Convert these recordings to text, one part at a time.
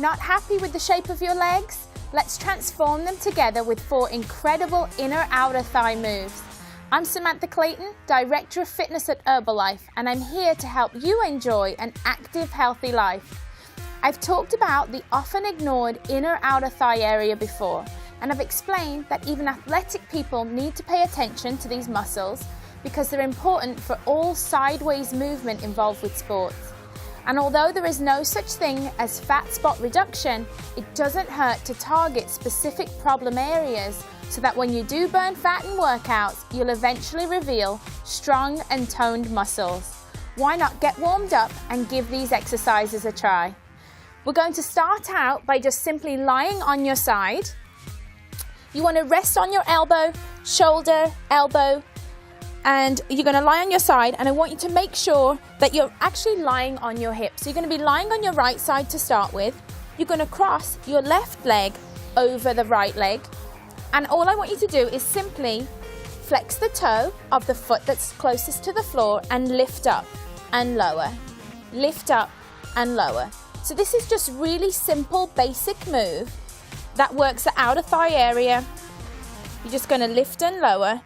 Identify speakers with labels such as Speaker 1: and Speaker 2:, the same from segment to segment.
Speaker 1: Not happy with the shape of your legs? Let's transform them together with 4 incredible inner-outer thigh moves. I'm Samantha Clayton, Director of Fitness at Herbalife, and I'm here to help you enjoy an active, healthy life. I've talked about the often ignored inner-outer thigh area before, and I've explained that even athletic people need to pay attention to these muscles because they're important for all sideways movement involved with sports. And although there is no such thing as fat spot reduction, it doesn't hurt to target specific problem areas so that when you do burn fat in workouts, you'll eventually reveal strong and toned muscles. Why not get warmed up and give these exercises a try? We're going to start out by just simply lying on your side. You want to rest on your elbow, shoulder, elbow, and you're going to lie on your side, and I want you to make sure that you're actually lying on your hips. So you're going to be lying on your right side to start with. You're going to cross your left leg over the right leg, and all I want you to do is simply flex the toe of the foot that's closest to the floor and lift up and lower. Lift up and lower. So this is just really simple, basic move that works the outer thigh area. You're just going to lift and lower.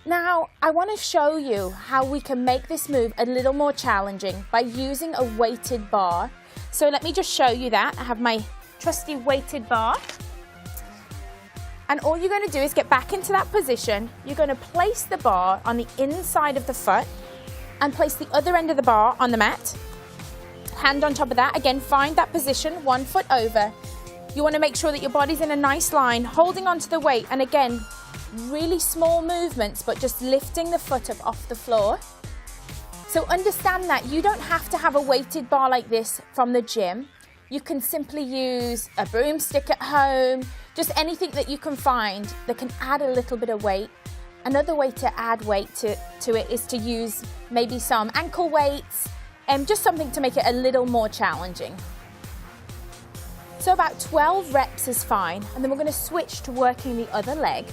Speaker 1: Now, I want to show you how we can make this move a little more challenging by using a weighted bar. So let me just show you that. I have my trusty weighted bar. And all you're going to do is get back into that position. You're going to place the bar on the inside of the foot and place the other end of the bar on the mat. Hand on top of that. Again, find that position, 1 foot over. You want to make sure that your body's in a nice line, holding onto the weight. And again, really small movements, but just lifting the foot up off the floor. So understand that you don't have to have a weighted bar like this from the gym. You can simply use a broomstick at home, just anything that you can find that can add a little bit of weight. Another way to add weight to it is to use maybe some ankle weights and just something to make it a little more challenging. So about 12 reps is fine, and then we're going to switch to working the other leg.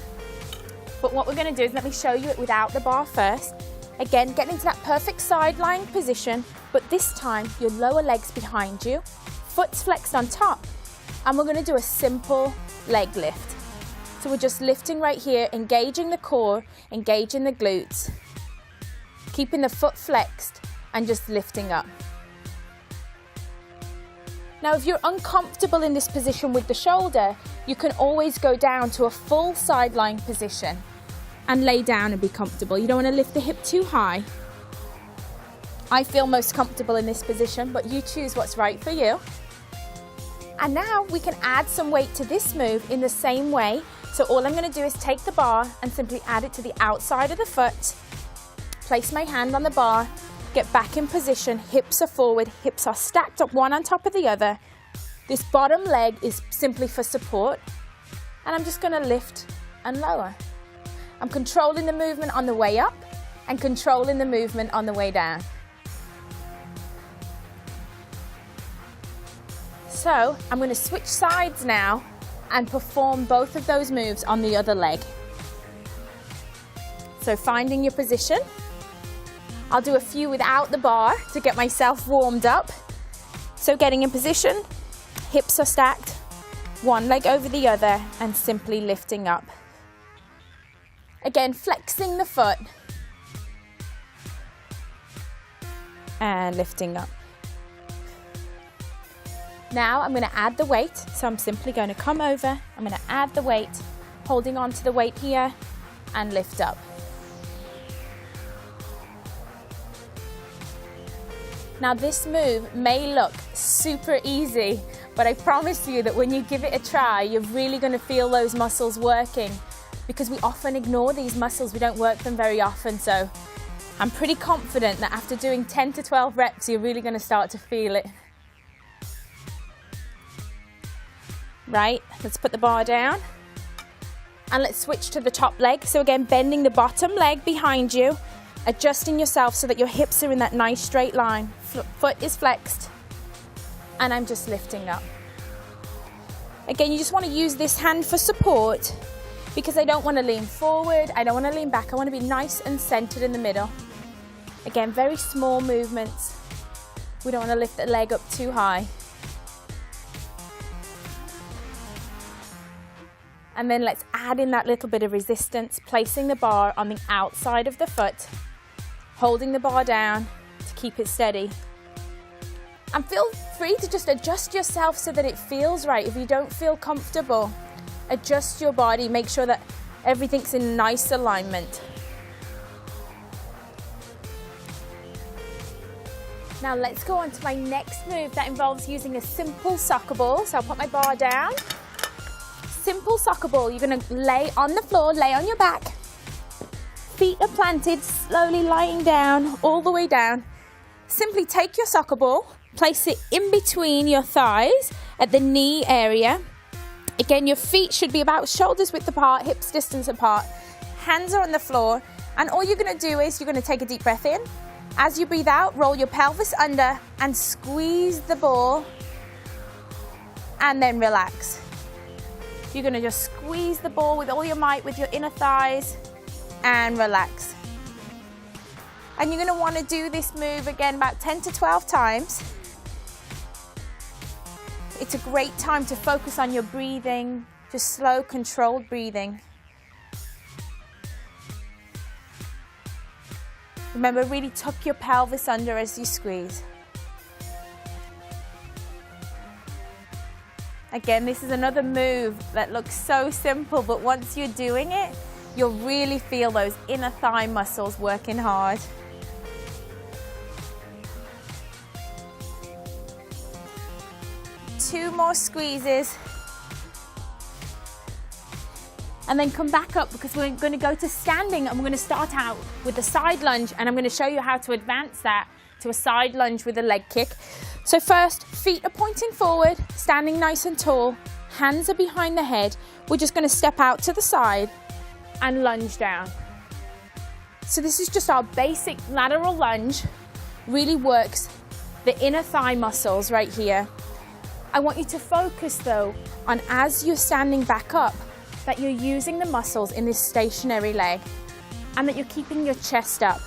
Speaker 1: But what we're going to do is let me show you it without the bar first. Again, get into that perfect side lying position, but this time your lower leg's behind you, foot's flexed on top, and we're going to do a simple leg lift. So we're just lifting right here, engaging the core, engaging the glutes, keeping the foot flexed and just lifting up. Now, if you're uncomfortable in this position with the shoulder, you can always go down to a full side lying position and lay down and be comfortable. You don't want to lift the hip too high. I feel most comfortable in this position, but you choose what's right for you. And now we can add some weight to this move in the same way. So all I'm going to do is take the bar and simply add it to the outside of the foot, place my hand on the bar, get back in position, hips are forward, hips are stacked up one on top of the other. This bottom leg is simply for support, and I'm just going to lift and lower. I'm controlling the movement on the way up and controlling the movement on the way down. So I'm going to switch sides now and perform both of those moves on the other leg. So finding your position. I'll do a few without the bar to get myself warmed up. So getting in position, hips are stacked, one leg over the other, and simply lifting up. Again, flexing the foot and lifting up. Now I'm going to add the weight. So I'm simply going to come over, I'm going to add the weight, holding on to the weight here and lift up. Now this move may look super easy, but I promise you that when you give it a try, you're really going to feel those muscles working, because we often ignore these muscles. We don't work them very often. So I'm pretty confident that after doing 10 to 12 reps, you're really going to start to feel it. Right, let's put the bar down and let's switch to the top leg. So again, bending the bottom leg behind you, adjusting yourself so that your hips are in that nice straight line. Foot is flexed, and I'm just lifting up. Again, you just want to use this hand for support, because I don't want to lean forward, I don't want to lean back, I want to be nice and centered in the middle. Again, very small movements. We don't want to lift the leg up too high. And then let's add in that little bit of resistance, placing the bar on the outside of the foot, holding the bar down to keep it steady. And feel free to just adjust yourself so that it feels right. If you don't feel comfortable, adjust your body, make sure that everything's in nice alignment. Now let's go on to my next move that involves using a simple soccer ball. So I'll put my bar down. Simple soccer ball. You're going to lay on the floor, lay on your back. Feet are planted, slowly lying down, all the way down. Simply take your soccer ball, place it in between your thighs at the knee area. Again, your feet should be about shoulders width apart, hips distance apart. Hands are on the floor. And all you're going to do is you're going to take a deep breath in. As you breathe out, roll your pelvis under and squeeze the ball. And then relax. You're going to just squeeze the ball with all your might with your inner thighs and relax. And you're going to want to do this move again about 10 to 12 times. It's a great time to focus on your breathing, just slow, controlled breathing. Remember, really tuck your pelvis under as you squeeze. Again, this is another move that looks so simple, but once you're doing it, you'll really feel those inner thigh muscles working hard. Two more squeezes. And then come back up because we're going to go to standing and we're going to start out with the side lunge, and I'm going to show you how to advance that to a side lunge with a leg kick. So first, feet are pointing forward, standing nice and tall, hands are behind the head. We're just going to step out to the side and lunge down. So this is just our basic lateral lunge, really works the inner thigh muscles right here. I want you to focus though on, as you're standing back up, that you're using the muscles in this stationary leg and that you're keeping your chest up.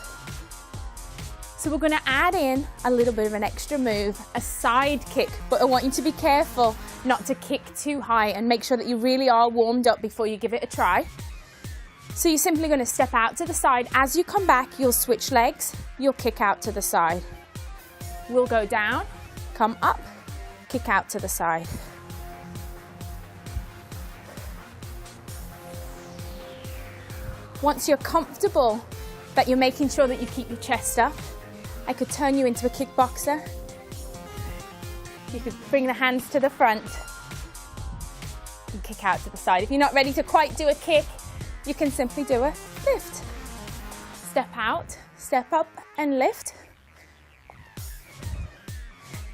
Speaker 1: So we're going to add in a little bit of an extra move, a side kick, but I want you to be careful not to kick too high and make sure that you really are warmed up before you give it a try. So you're simply going to step out to the side. As you come back, you'll switch legs, you'll kick out to the side. We'll go down, come up, kick out to the side. Once you're comfortable that you're making sure that you keep your chest up, I could turn you into a kickboxer. You could bring the hands to the front and kick out to the side. If you're not ready to quite do a kick, you can simply do a lift. Step out, step up and lift.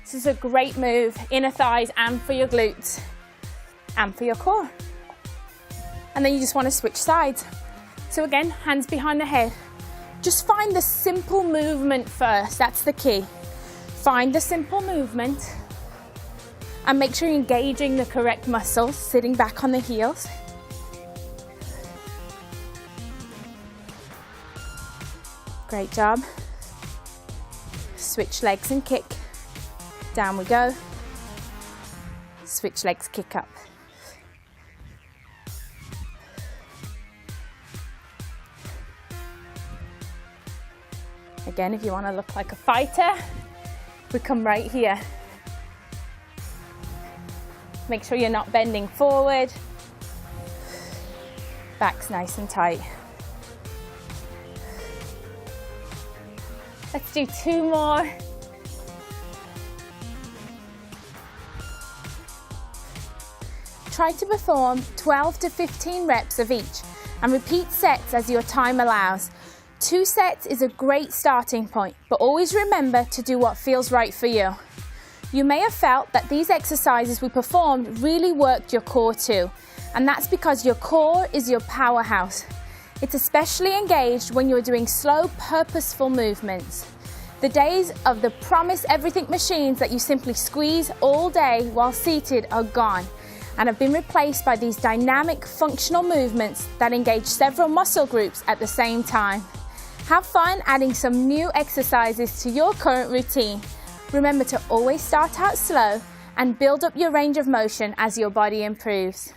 Speaker 1: This is a great move, inner thighs and for your glutes and for your core. And then you just want to switch sides. So again, hands behind the head. Just find the simple movement first, that's the key. Find the simple movement and make sure you're engaging the correct muscles, sitting back on the heels. Great job. Switch legs and kick. Down we go. Switch legs, kick up. Again, if you want to look like a fighter, we come right here. Make sure you're not bending forward. Back's nice and tight. Let's do two more. Try to perform 12 to 15 reps of each and repeat sets as your time allows. 2 sets is a great starting point, but always remember to do what feels right for you. You may have felt that these exercises we performed really worked your core too, and that's because your core is your powerhouse. It's especially engaged when you're doing slow, purposeful movements. The days of the promise everything machines that you simply squeeze all day while seated are gone and have been replaced by these dynamic, functional movements that engage several muscle groups at the same time. Have fun adding some new exercises to your current routine. Remember to always start out slow and build up your range of motion as your body improves.